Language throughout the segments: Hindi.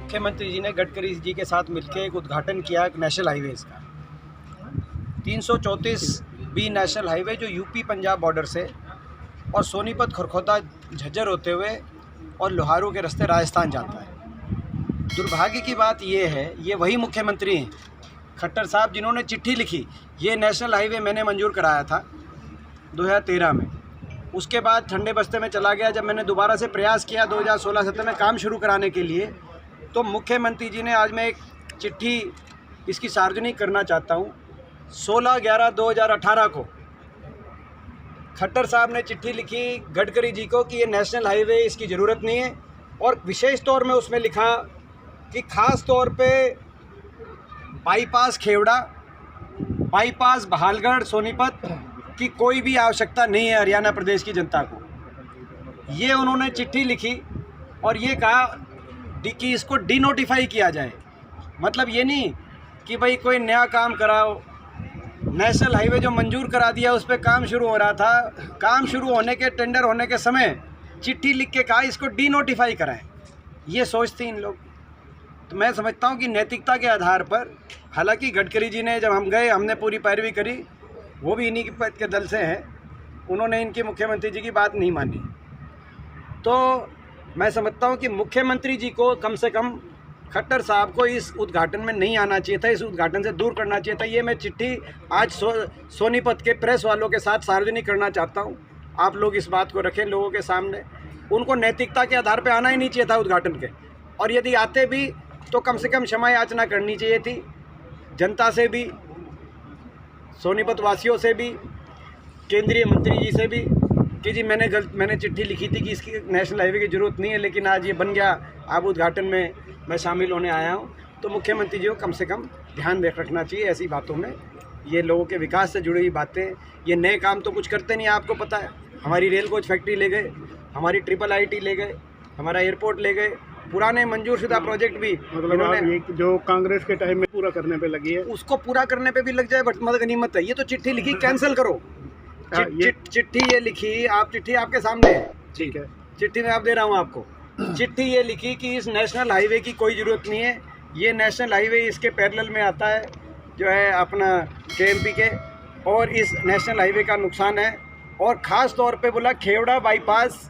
मुख्यमंत्री जी ने गडकरी जी के साथ मिलकर एक उद्घाटन किया नेशनल हाईवेज़ का 334 बी नेशनल हाईवे जो यूपी पंजाब बॉर्डर से और सोनीपत खरखोदा झज्जर होते हुए और लोहारू के रास्ते राजस्थान जाता है। दुर्भाग्य की बात ये है, ये वही मुख्यमंत्री हैं खट्टर साहब जिन्होंने चिट्ठी लिखी। ये नेशनल हाईवे मैंने मंजूर कराया था 2013 में। उसके बाद ठंडे बस्ते में चला गया। जब मैंने दोबारा से प्रयास किया 2016-17 में काम शुरू कराने के लिए, तो मुख्यमंत्री जी ने, आज मैं एक चिट्ठी इसकी सार्वजनिक करना चाहता हूँ, 16/11/2018 को खट्टर साहब ने चिट्ठी लिखी गडकरी जी को कि ये नेशनल हाईवे इसकी ज़रूरत नहीं है, और विशेष तौर में उसमें लिखा कि ख़ास तौर पे बाईपास खेवड़ा, बाईपास बहालगढ़ सोनीपत की कोई भी आवश्यकता नहीं है हरियाणा प्रदेश की जनता को। ये उन्होंने चिट्ठी लिखी और ये कहा कि इसको डीनोटिफाई किया जाए। मतलब ये नहीं कि भाई कोई नया काम कराओ, नेशनल हाईवे जो मंजूर करा दिया उस पर काम शुरू हो रहा था, काम शुरू होने के, टेंडर होने के समय चिट्ठी लिख के कहा इसको डीनोटिफाई कराएं। ये सोचते इन लोग। तो मैं समझता हूँ कि नैतिकता के आधार पर, हालांकि गडकरी जी ने, जब हम गए, हमने पूरी पैरवी करी, वो भी इन्हीं के दल से हैं, उन्होंने इनके मुख्यमंत्री जी की बात नहीं मानी। तो मैं समझता हूँ कि मुख्यमंत्री जी को कम से कम खट्टर साहब को इस उद्घाटन में नहीं आना चाहिए था, इस उद्घाटन से दूर करना चाहिए था। ये मैं चिट्ठी आज सोनीपत के प्रेस वालों के साथ सार्वजनिक करना चाहता हूँ। आप लोग इस बात को रखें लोगों के सामने। उनको नैतिकता के आधार पर आना ही नहीं चाहिए था उद्घाटन के, और यदि आते भी तो कम से कम क्षमा याचना करनी चाहिए थी जनता से भी, सोनीपत वासियों से भी, केंद्रीय मंत्री जी से भी, कि जी मैंने चिट्ठी लिखी थी कि इसकी नेशनल हाईवे की ज़रूरत नहीं है, लेकिन आज ये बन गया, अब उद्घाटन में मैं शामिल होने आया हूँ। तो मुख्यमंत्री जी को कम से कम ध्यान रखना चाहिए ऐसी बातों में। ये लोगों के विकास से जुड़ी हुई बातें, ये नए काम तो कुछ करते नहीं, आपको पता है। हमारी रेल कोच फैक्ट्री ले गए, हमारी IIIT ले गए, हमारा एयरपोर्ट ले गए, पुराने मंजूर शुदा प्रोजेक्ट भी, मतलब आप जो कांग्रेस के टाइम में पूरा करने पे लगी है, उसको पूरा करने पे भी लग जाए, बट मत गनीमत है। ये तो चिट्ठी लिखी, कैंसिल करो। चिट्ठी ये लिखी, आप चिट्ठी आपके सामने है, ठीक है, चिट्ठी में आप दे रहा हूँ आपको। चिट्ठी ये लिखी कि इस नेशनल हाईवे की कोई ज़रूरत नहीं है, ये नेशनल हाईवे इसके पैरेलल में आता है जो है अपना KMP के, और इस नेशनल हाईवे का नुकसान है। और ख़ास तौर पे बोला खेवड़ा बाईपास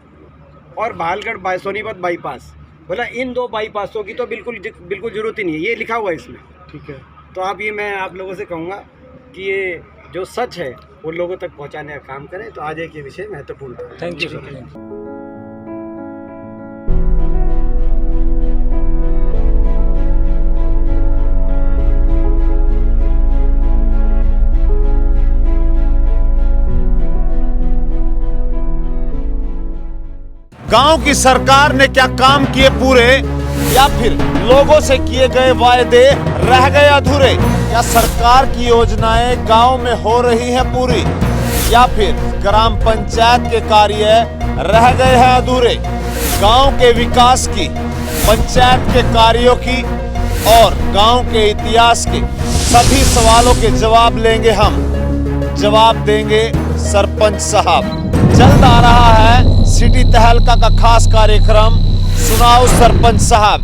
और बहालगढ़ सोनीपत बाईपास, बोला इन दो बाईपासों की तो बिल्कुल ज़रूरत ही नहीं है, ये लिखा हुआ है इसमें। ठीक है, तो आप ये, मैं आप लोगों से कहूँगा कि ये जो सच है वो लोगों तक पहुँचाने का काम करें। तो आज एक ये विषय महत्वपूर्ण था। Thank you sir. गांव की सरकार ने क्या काम किए पूरे, या फिर लोगों से किए गए वायदे रह गए अधूरे? या सरकार की योजनाएं गांव में हो रही हैं पूरी, या फिर ग्राम पंचायत के कार्य रह गए हैं अधूरे? गांव के विकास की, पंचायत के कार्यों की और गांव के इतिहास के सभी सवालों के जवाब लेंगे हम, जवाब देंगे सरपंच साहब। जल्द आ रहा है सिटी तहलका का खास कार्यक्रम, सुनाओ सरपंच साहब।